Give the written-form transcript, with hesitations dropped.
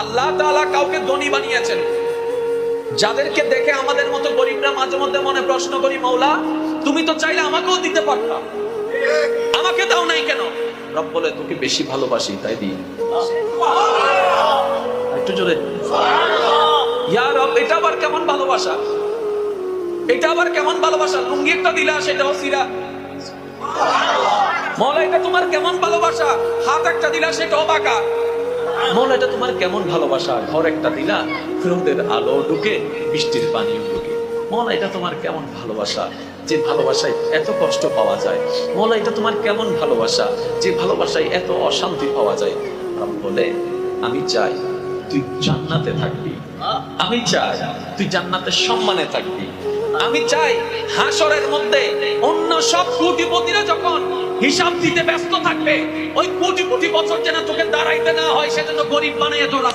আল্লাহ তাআলা কাউকে ধনী বানিয়েছেন, যাদেরকে দেখে আমাদের মতো গরিবরা মাঝে মধ্যে মনে প্রশ্ন করি, মাওলা তুমি তো চাইলে আমাকেও দিতে পারতা, আমাকে দাও নাই কেন? রব বলে তোকে বেশি ভালোবাসি তাই দিই। একটু জোরে ইয়া রব, এটা আবার কেমন ভালোবাসা? এটা আবার কেমন ভালোবাসা? লুঙ্গি একটা দিলা সেটাও সিরা। মৌলা এটা তোমার কেমন ভালোবাসা? হাত একটা দিলা সেটাও বাঁকা। মৌলা এটা তোমার কেমন ভালোবাসা? ঘর একটা দিলা, রোদের আলো ঢুকে বৃষ্টির পানিও ঢুকে। মৌলা এটা তোমার কেমন ভালোবাসা? যে ভালোবাসায় এত কষ্ট পাওয়া যায়। মৌলা এটা তোমার কেমন ভালোবাসা? যে ভালোবাসায় এত অশান্তি পাওয়া যায়। রব বলে আমি চাই তুই জান্নাতে থাকবি, আমি চাই তুই জান্নাতের সম্মানে থাকবি, আমি চাই হাসরের মধ্যে অন্য সব কোটিপতিরা যখন হিসাব দিতে ব্যস্ত থাকবে, ওই কোটি কোটি বছর যেন তোকে দাঁড়াইতে না হয়, সেজন্য গরিব বানাইয়া তোলা